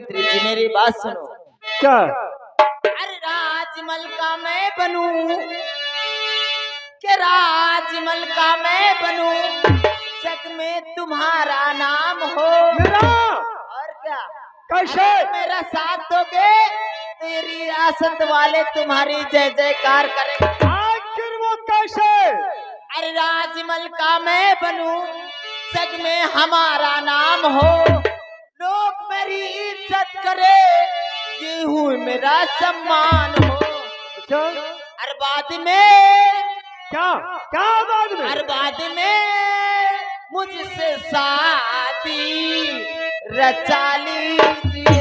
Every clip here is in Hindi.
मंत्री जी मेरी बात सुनो। क्या? अरे राजमल का मैं बनूं, के राजमल का मैं बनूं, जग में तुम्हारा नाम हो। मेरा? और क्या? कैसे? अगर मेरा साथ दोगे तेरी रियासत वाले तुम्हारी जय जयकार करेंगे। आखिर वो कैसे? अरे राजमल का मैं बनूं, जग में हमारा नाम हो, लोग मेरी इज्जत करे, ये हूँ मेरा सम्मान हो। अच्छा, हर बाद में क्या क्या बाद में? हर बाद में मुझसे शादी रचा लीजिए।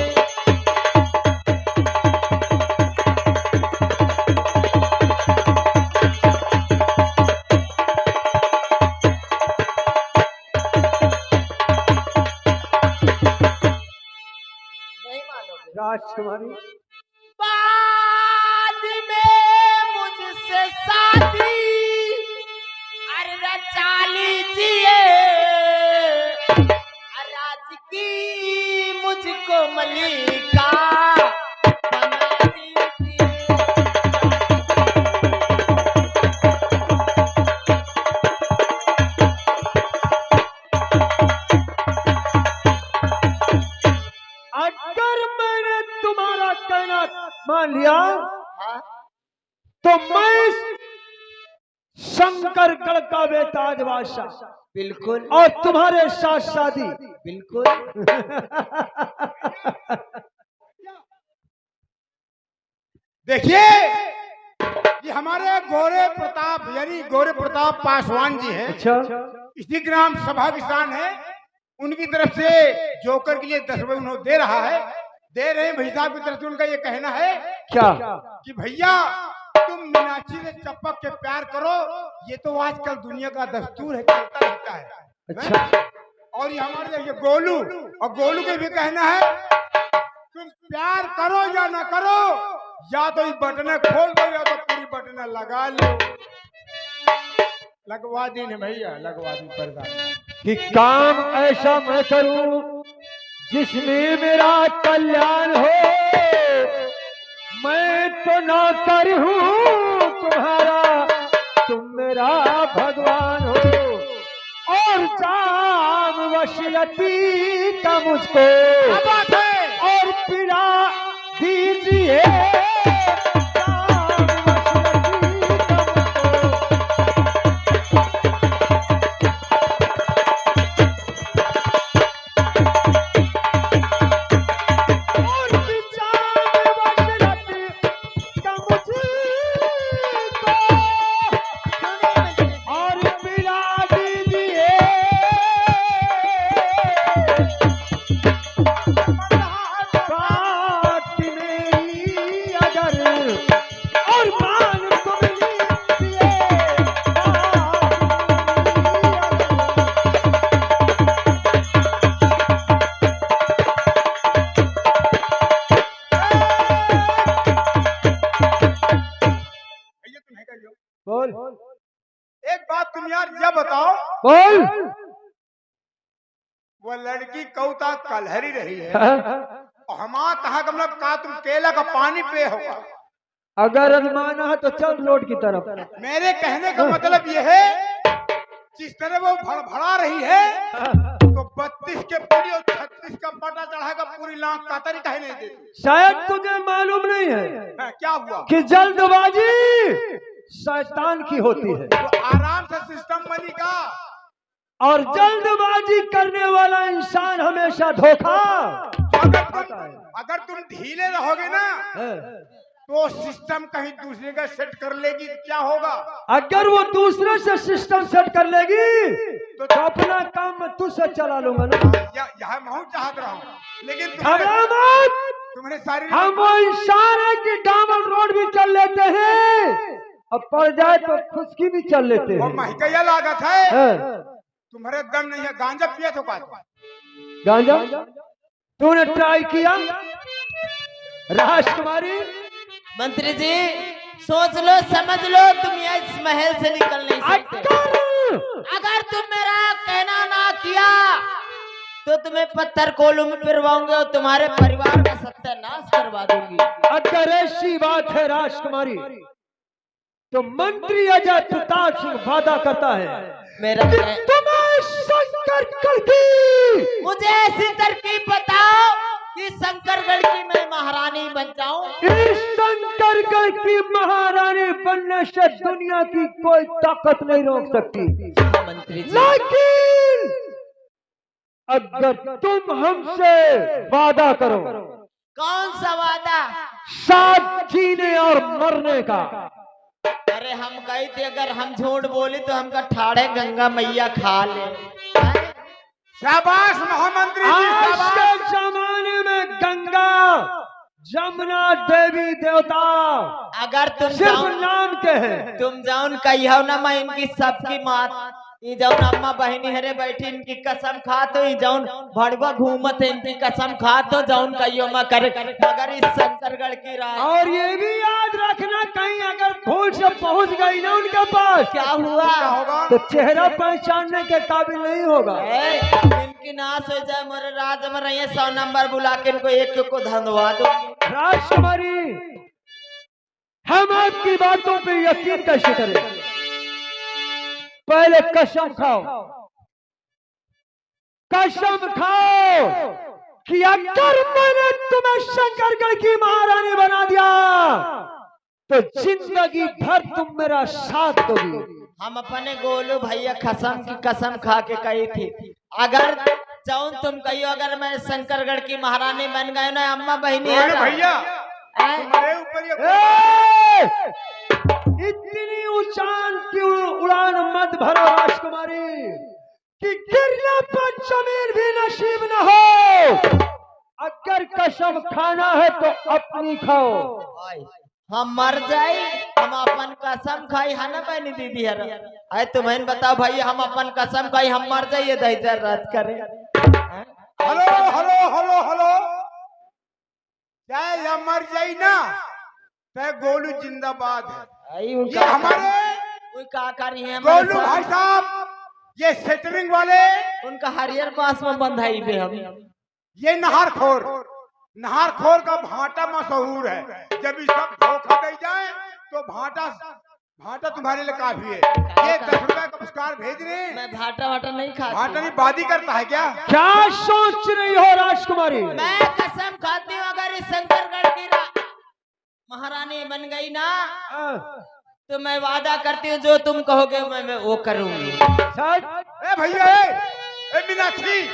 नहीं मानोगे? राजकुमारी, बाद में मुझसे शादी अरे रचा लीजिए, राज की मुझको मलिका बना दीजिए। अगर मैंने तुम्हारा कहना मान लिया हाँ? तो मैं शंकरगढ़ का बेताज बादशाह बिल्कुल और तुम्हारे साथ शादी। बिल्कुल। देखिए, ये हमारे गोरे प्रताप यानी गोरे प्रताप पासवान जी हैं। अच्छा, इसी ग्राम सभा किसान है, उनकी तरफ से जोकर के लिए 10 रुपए उन्होंने दे रहा है, दे रहे हैं। भाई साहब की तरफ से उनका ये कहना है क्या? कि भैया तुम मीनाक्षी से चपक के प्यार करो, ये तो आजकल दुनिया का दस्तूर है, चलता रहता है। अच्छा, और ये हमारे ये गोलू, और गोलू के भी कहना है तुम प्यार करो या ना करो, या तो ये बटने खोल दो या तो पूरी बटने लगा लो। लगवा दी ने भैया, लगवा दी प्रधान कि काम ऐसा मैं करूं जिसमें मेरा कल्याण हो। मैं तो नौकर हूँ तुम्हारा, तुम मेरा भगवान हो, और जाम वसीयती का मुझको और पिला दीजिए। बोल एक बात तुम यार यह बताओ, बोल। वो लड़की कौता कलहरी रही है हाँ? और हमारा कहा कि मतलब कहा तुम केला का पानी पे होगा। अगर अजमाना है तो चल रोड की तरफ। मेरे कहने का मतलब यह है जिस तरह वो भड़भड़ा रही है तो 32 के पूरी और 36 का पटा चढ़ाएगा, पूरी लाख कातरी कहे नहीं देती। शायद तुझे मालूम नहीं है क्या हुआ कि जल्दबाजी शैतान की होती है, तो आराम से सिस्टम बनेगा। और जल्दबाजी करने वाला इंसान हमेशा धोखा। अगर तुम ढीले रहोगे ना तो सिस्टम कहीं दूसरे का सेट कर लेगी, तो क्या होगा? अगर वो दूसरे से सिस्टम सेट कर लेगी तो अपना काम मैं तुझसे चला लूंगा ना। यहाँ मैं चाहत रहा हूँ, लेकिन घबरा मत। तुम्हारे सारी हम वो इंसान है कि डामर रोड भी चल लेते हैं, अब पड़ जाए तो खुशकी भी चल लेते हैं। महकैया लागत है, तुम्हारे दम नहीं है। गांजा पिया तो गांजा तूने ट्राई किया? राजकुमारी, मंत्री जी सोच लो समझ लो, तुम इस महल से निकल नहीं सकते। अगर तुम मेरा कहना ना किया तो तुम्हें पत्थर कोलू में पिरवाऊंगी और तुम्हारे परिवार का सत्यानाश करवा दूंगी। अगर ऐसी बात है राजकुमारी तो मंत्री अजय प्रताप सिंह वादा करता है मेरा कि तुम्हें शंकरगढ़ की मुझे ऐसी तरकीब बताओ कि शंकरगढ़ की मैं महारानी बन जाऊं। इस शंकरगढ़ की महारानी बनने से दुनिया की कोई ताकत नहीं रोक सकती। मंत्री जी, लेकिन अगर तुम हमसे वादा करो कौन सा वादा? साथ जीने और मरने का। अरे हम कही थे अगर हम झूठ बोली तो हमका ठाड़े गंगा मैया खा ले। शाबाश महामंत्री जी, आज शाबाश। के जमाने में गंगा जमुना देवी देवता अगर तुम सिर्फ जाओ नाम के हैं। तुम जाऊन कहियो ना मैं इनकी सबकी मात ये जाऊन अम्मा बहनी हरे बैठी इनकी कसम खा तो ये जाऊन भड़वा घूमत है इनकी कसम खा तो जाऊन कहियो मैं करे मगर इस शंकरगढ़ की राज। और ये भी याद रखना कहीं अगर भूल से पहुंच गई ना उनके पास क्या हुआ? क्या होगा? तो चेहरा पहचानने के काबिल नहीं होगा। इनकी नाश हो जाए मेरे राज में रहिए 100 नंबर बुला के इनको एक को धन्यवा दो। राजकुमारी हम आपकी बातों पर यकीन कैसे करें? पहले कसम खाओ, कसम खाओ कि अगर मैंने तुम्हें शंकरगढ़ की महारानी बना दिया तो जिंदगी भर तुम मेरा साथ दोगी। हम अपने गोलू भैया कसम की कसम खा के कही थी अगर जाऊं तुम कहियो अगर मैं शंकरगढ़ की महारानी बन गए ना अम्मा बहनी है ना, भैया हैं? तुम्हारे ऊपर ये इतनी ऊंचाई की उड़ान मत भरो राजकुमारी कि गिरने पर जमीन भी नसीब न हो। अगर कसम खाना है तो अपनी खाओ। हम मर जाए हम अपन कसम खाई है ना बहनी दीदी हर अरे तुम्हें बताओ भाई हम अपन कसम खाई हम मर जाइए दहजर रद्द करे। हेलो हेलो हेलो हेलो, चाहे या मर जाई ना चाहे गोलू जिंदाबाद है। ये हमारे कोई का करी है गोलू भाई साहब, ये सेटरिंग वाले, उनका हरियर पास में बंधाई पे हम ये नहारखोर का भाटा मशहूर है। जब ये सब धोखा दे जाए तो भाटा तुम्हारे लिए काफी है। ये 10 रुपए का पुरस्कार भेज रहे हैं। मैं भाटा वाटा नहीं खाता। भाटा नहीं बादी करता है क्या? क्या सोच रही हो राजकुमारी? मैं कसम खाती हूँ अगर इस शंकरगढ़ की महारानी बन गई ना तो मैं वादा करती हूँ जो तुम कहोगे मैं वो करूंगी। ए भैया, ए मीनाक्षी,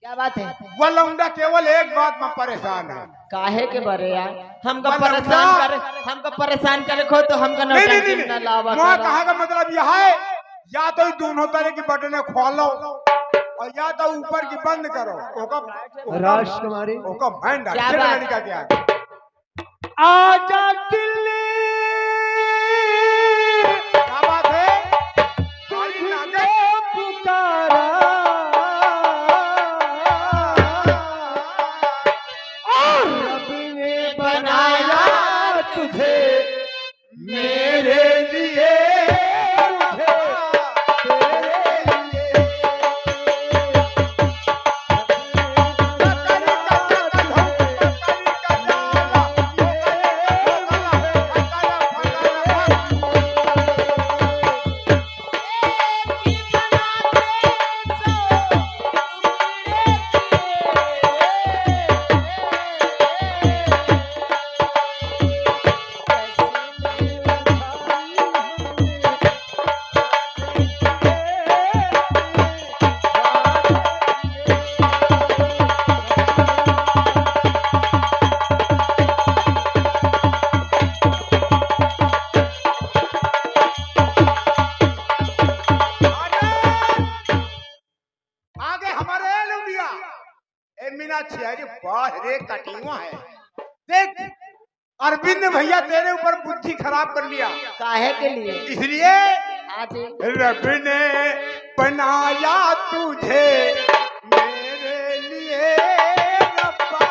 क्या बात है? वो लौंडा केवल एक बात में परेशान है। काहे के बारे यार? हमको मतलब परेशान करे खो तो हमका नहीं नौटंकी ना लावा वहाँ करो। कहा का मतलब यह है या तो ये दोनों तरह की बटने खोलो और या तो ऊपर की बंद करो। राजकुमारी ओका माइंड क्या बात? लड़का क्या? आजा दिल्ली, क्या बात है? सारी नाटक पुकारा और रब ने बनाया तुझे मेरे लिए, मुझे तेरे लिए। देख अरविंद भैया तेरे ऊपर बुद्धि खराब कर लिया। काहे के लिए? इसलिए आज रब ने बनाया तुझे मेरे लिए, रब्बा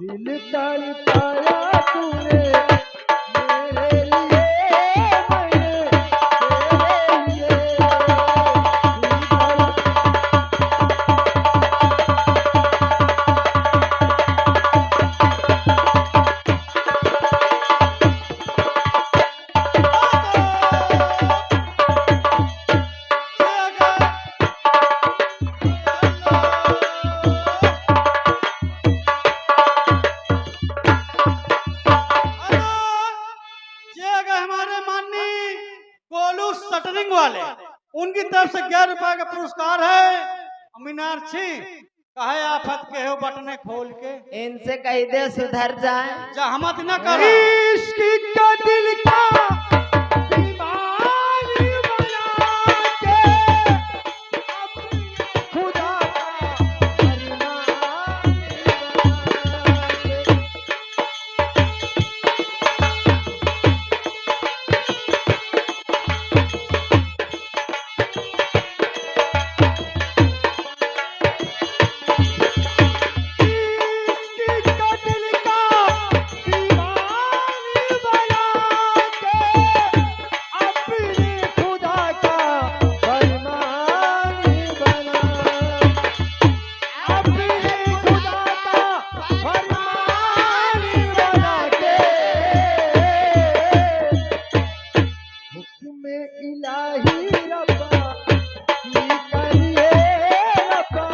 दिल तड़पाया तूने मेरे लिए, मैंने तेरे लिए दिल ये अगर हमारे माननीय गोलू शटरिंग वाले उनकी तरफ से 11 रुपए का पुरस्कार है। मीनाक्षी कहे आफत के हो बटने खोल के इनसे कह दे सुधर जाए। जहमत न करो। इश्क का दिल का दीवानी बना के अपने खुदा का अरमान बना के। इश्क का दिल का दीवानी बना के अपने खुदा का फरमानी बना, अपने खुदा का फरमानी बना के हुक्म इलाही रब्बा की करिए रब्बा,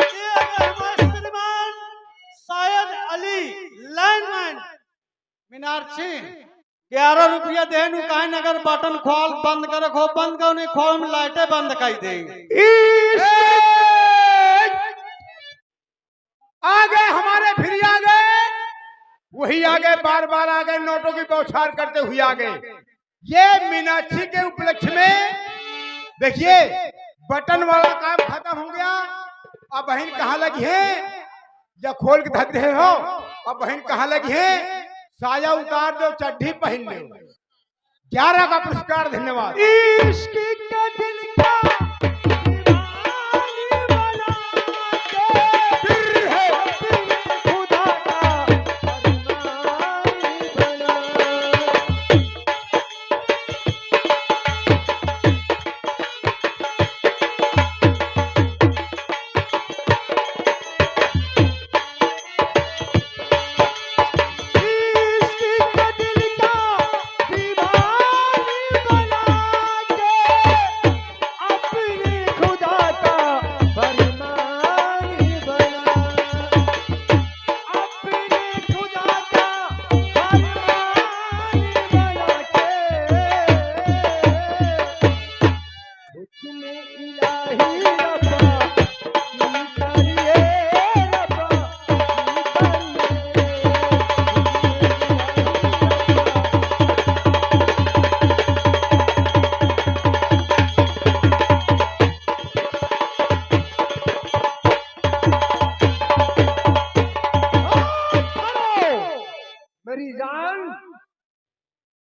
ये अगर हमारे श्रीमान शायद अली लाइनमैन मीनाक्षी 11 रुपया देनु कहे नगर बटन खोल बंद करे खो बंद करो नहीं खोल में लाइटें बंद कर देंगे। आ गए हमारे फिर आ गए, वही आ गए, बार बार आ गए, नोटों की बौछार करते हुए आ गए। ये मीनाक्षी के उपलक्ष्य में देखिए बटन वाला काम खत्म हो गया। अब बहन कहाँ लगी है, या खोल के धक रहे हो। अब बहन कहाँ लगी है, साया उतार दो, चड्ढी पहन लो। 11 का पुरस्कार, धन्यवाद। इश्क का दिल का दीवानी बना के अपने खुदा का फरमानी बना। इश्क का दिल का दीवानी बना के अपने खुदा का फरमानी बना, अपने खुदा का फरमानी बना के हुक्म इलाही रब्बा की करिए रब्बा मेरी जान,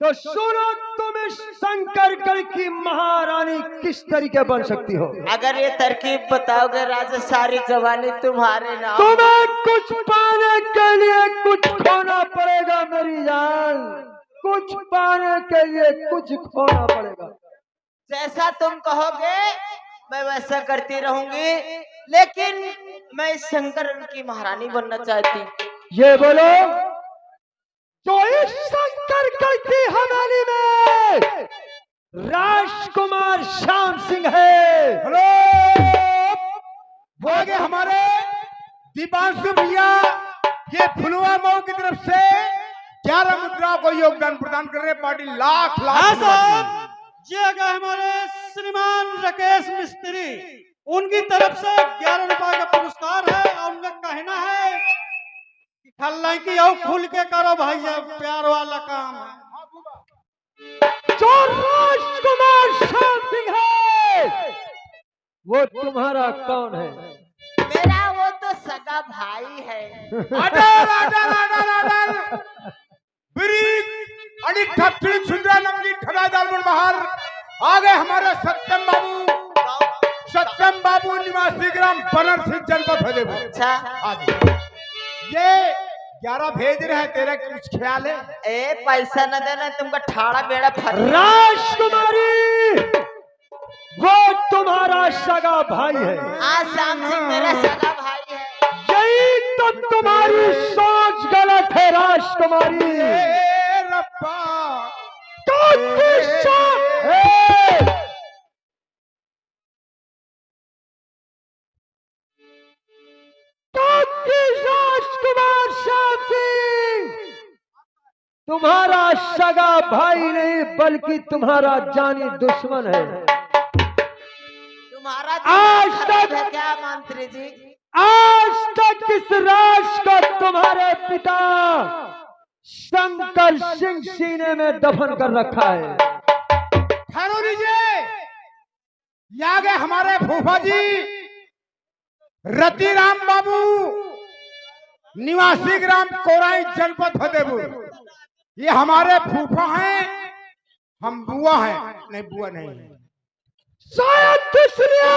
तो सुनो तुम इस शंकर गढ़ की महारानी किस तरीके बन सकती हो। अगर ये तरकीब बताओगे राजा सारी जवानी तुम्हारे नाम। तुम्हें कुछ पाने के लिए कुछ खोना पड़ेगा मेरी जान, कुछ पाने के लिए कुछ खोना पड़ेगा। जैसा तुम कहोगे मैं वैसा करती रहूंगी, लेकिन मैं इस शंकर की महारानी बनना चाहती। ये बोलो जो इस शंकर गढ़ की हवेली में राजकुमार श्याम सिंह है। हेलो, वो आगे हमारे दीपांशु भैया, ये फुलवा मऊ की तरफ से 11 मुद्राओं को योगदान प्रदान कर रहे हैं। पार्टी लाख हाँ लाख साहब, ये अगर हमारे श्रीमान राकेश मिस्त्री उनकी तरफ से 11 रुपए का पुरस्कार है। और उनका कहना है कि खल्लाई की आओ खुल के करो भाई, जब प्यार वाला काम है। जो राजकुमार श्याम सिंह है वो तुम्हारा कौन है? मेरा वो तो सगा भाई है। आडर आडर आडर आडर ब्रीक अनिक ठप्पी सुंदरा नमली खड़ा दालमन बाहर आ गए हमारे सत्यम बाबू निवासी ग्राम बनारसी जनपद फतेहपुर। अच्छा आगे ये 11 भेज रहे हैं, तेरा कुछ ख्याल है? ए पैसा न देना तुमका ठाड़ा बेड़ा फट। राजकुमारी वो तुम्हारा सगा भाई है। हाँ श्याम सिंह मेरा सगा भाई है। यही तो तुम्हारी सोच गलत है राजकुमारी। ए रब्बा राजकुमार श्याम सिंह तुम्हारा सगा भाई नहीं बल्कि तुम्हारा जानी दुश्मन है। तुम्हारा आज तक है क्या मंत्री जी? आज तक इस राज को तुम्हारे पिता शंकर सिंह सीने में दफन कर रखा है। ठहरो लीजिए, ये आ गए हमारे फूफा जी रतिराम बाबू निवासी ग्राम कोराई जनपद फतेहपुर। ये हमारे फूफा हैं, हम बुआ हैं। नहीं बुआ नहीं है। शायद इसलिए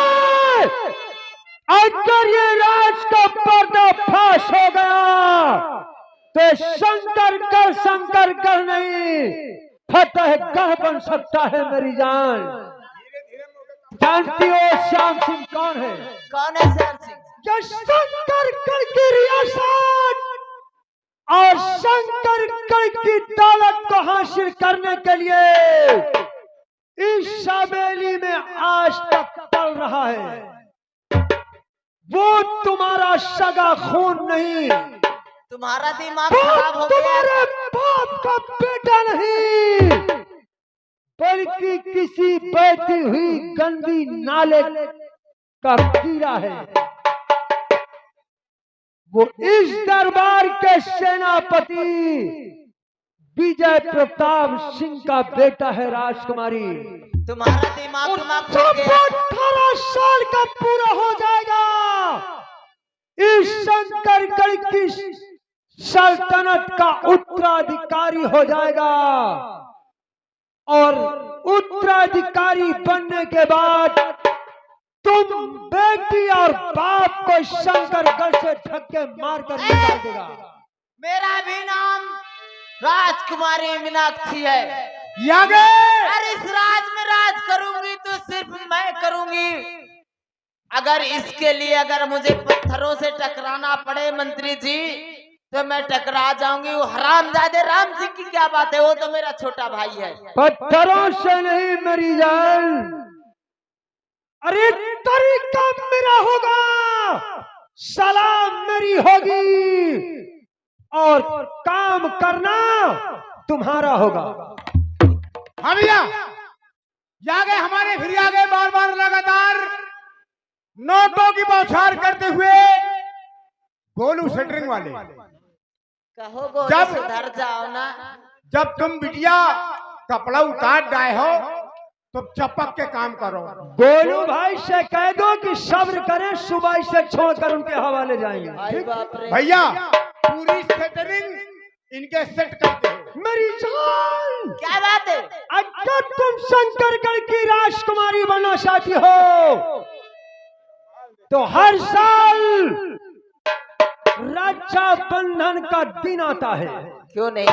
अगर ये राज का पर्दाफाश हो गया तो शंकर नहीं फतेहगढ़ बन सकता है। मेरी जान जानती हो श्याम सिंह कौन है? कौन है श्याम सिंह? जो शंकरगढ़ की रियासत और शंकरगढ़ की दौलत को हासिल करने के लिए इस हवेली में आज तक पल रहा है। वो तुम्हारा सगा खून नहीं, तुम्हारा दिमाग खराब हो गया। तुम्हारे बाप का बेटा नहीं बल्कि किसी बहती हुई गंदी नाले का कीड़ा है। वो इस दरबार के सेनापति विजय प्रताप सिंह का बेटा है। राजकुमारी तुम्हारा दिमाग जब वो 18 साल का पूरा हो जाएगा इस शंकरगढ़ की सल्तनत का उत्तराधिकारी हो जाएगा और उत्तराधिकारी बनने के बाद तुम बेटी और बाप को शंकरगढ़ से धक्के मारकर निकाल देगा। मेरा भी नाम राजकुमारी मीनाक्षी है। अगर इस राज में राज करूंगी तो सिर्फ मैं करूंगी। अगर इसके लिए अगर मुझे पत्थरों से टकराना पड़े मंत्री जी तो मैं टकरा जाऊंगी। वो हरामजादे राम सिंह की क्या बात है, वो तो मेरा छोटा भाई है। पत्थरों से नहीं मेरी जान, अरे तरीका मेरा होगा, सलाम मेरी होगी और काम करना तुम्हारा होगा। हाँ भैया, आ गए हमारे फिर आ गए बार बार लगातार नोटों की बौछार करते हुए गोलू सेंटरिंग वाले। कहो गोलू जब सुधर जाओ ना। जब तुम बिटिया कपड़ा उतार गए हो तो चपक के काम करो। गोलू भाई से कह दो कि सब्र करें, सुबह से छोड़कर उनके हवाले जाएंगे। आई बाप रे। भैया पूरी सेटरिंग इनके सेट करते हो। मेरी जान क्या बात है? अगर तुम शंकरगढ़ की राजकुमारी बनना चाहती हो तो हर साल रक्षाबंधन का दिन आता है। क्यों नहीं?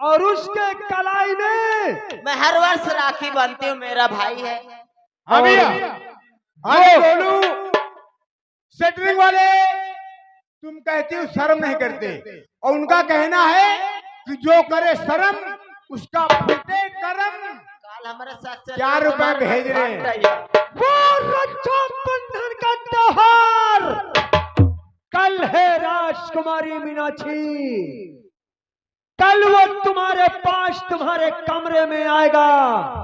और उसके कलाई में मैं हर वर्ष राखी बांधती हूँ, मेरा भाई है। हाँ भैया, अरे गोलू सेटरिंग वाले तुम कहती हो शर्म नहीं करते और उनका कहना है कि जो करे शर्म उसका फूटे करम। काल हमारे साथ 4 रुपए भेज रहे हैं। वो रक्षाबंधन का त्योहार कल है राजकुमारी मीनाक्षी। कल वो तुम्हारे पास तुम्हारे कमरे में आएगा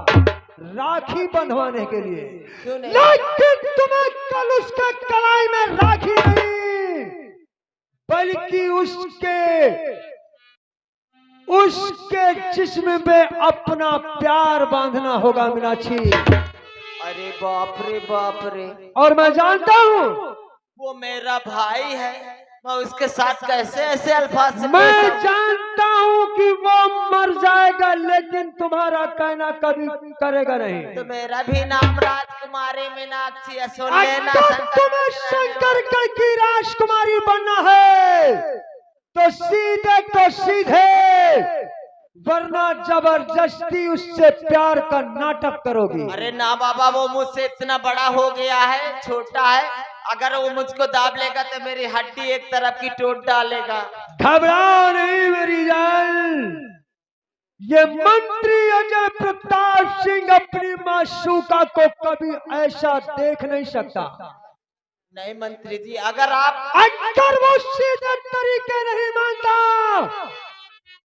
राखी बंधवाने के लिए। क्यों नहीं? लेकिन तुम्हें कल उसके कलाई में राखी नहीं बल्कि उसके जिस्म पे अपना प्यार बांधना होगा मीनाक्षी। अरे बाप रे बाप रे, और मैं जानता हूँ वो मेरा भाई है, मैं उसके साथ कैसे ऐसे अल्फाज से मैं पेश आऊं? जानता हूँ कि वो मर जाएगा, लेकिन तुम्हारा कहना कभी करेगा नहीं। तो मेरा भी नाम राजकुमारी मीनाक्षी है, सुन लेना। अगर तुम्हें शंकर की राजकुमारी बनना है तो सीधे, वरना जबरदस्ती उससे प्यार का नाटक करोगी। अरे ना बाबा, वो मुझसे इतना बड़ा हो गया है, छोटा है, अगर वो मुझको दाब लेगा तो मेरी हड्डी एक तरफ की टूट डालेगा। घबराओ नहीं मेरी जान, ये मंत्री अजय प्रताप सिंह अपनी मासूका को कभी ऐसा देख नहीं सकता। नहीं मंत्री जी, अगर वो सीधे तरीके नहीं मानता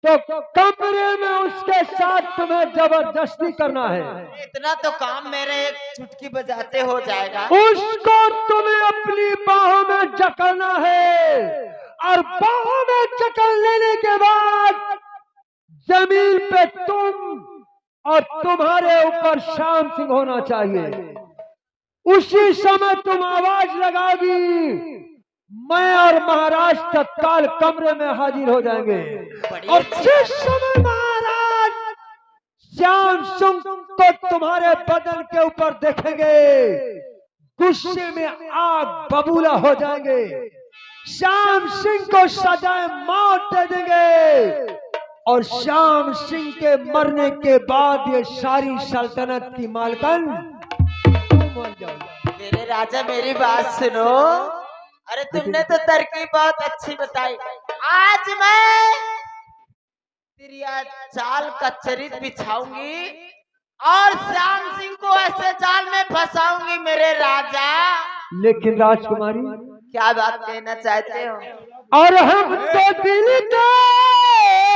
तो कमरे में उसके साथ तुम्हें जबरदस्ती करना है। इतना तो काम मेरे एक चुटकी बजाते हो जाएगा। उसको तुम्हें अपनी बाहों में जकड़ना है, और बाहों में जकड़ लेने के बाद जमीन पे तुम और तुम्हारे ऊपर श्याम सिंह होना चाहिए। उसी समय तुम आवाज लगाओगी, मैं और महाराज तत्काल कमरे में हाजिर हो जाएंगे। और जिस समय महाराज श्याम सिंह को तुम्हारे बदन के ऊपर देखेंगे, गुस्से में आग बबूला हो जाएंगे, श्याम सिंह को सजाए मौत दे देंगे, और श्याम सिंह के मरने के बाद ये सारी सल्तनत की मालकन तुम बन जाओगे। मेरे राजा मेरी बात सुनो। अरे तुमने तो तरकीब बहुत अच्छी बताई। आज मैं तेरी चाल का चरित्र बिछाऊंगी और श्याम सिंह को ऐसे जाल में फंसाऊंगी मेरे राजा। लेकिन राजकुमारी, क्या बात कहना चाहते हो? और हम तो दिल के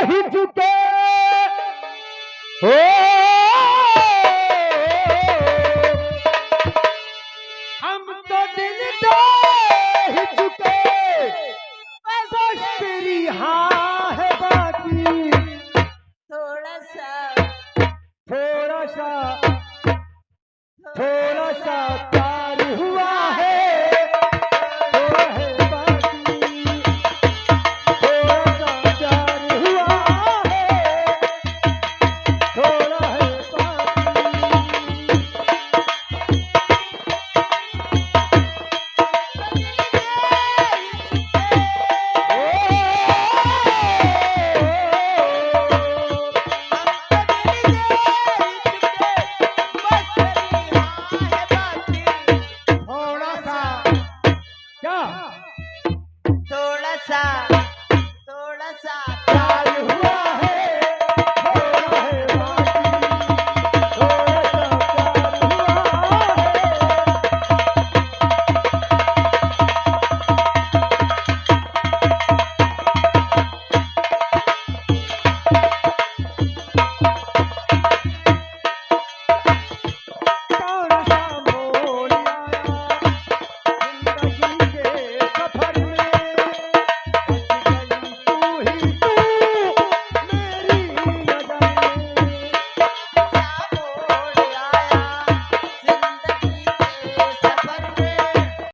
ही झुके हो, हम तो दिल के ही झुके, बस तेरी हाँ है बाकी, थोड़ा सा थोड़ा सा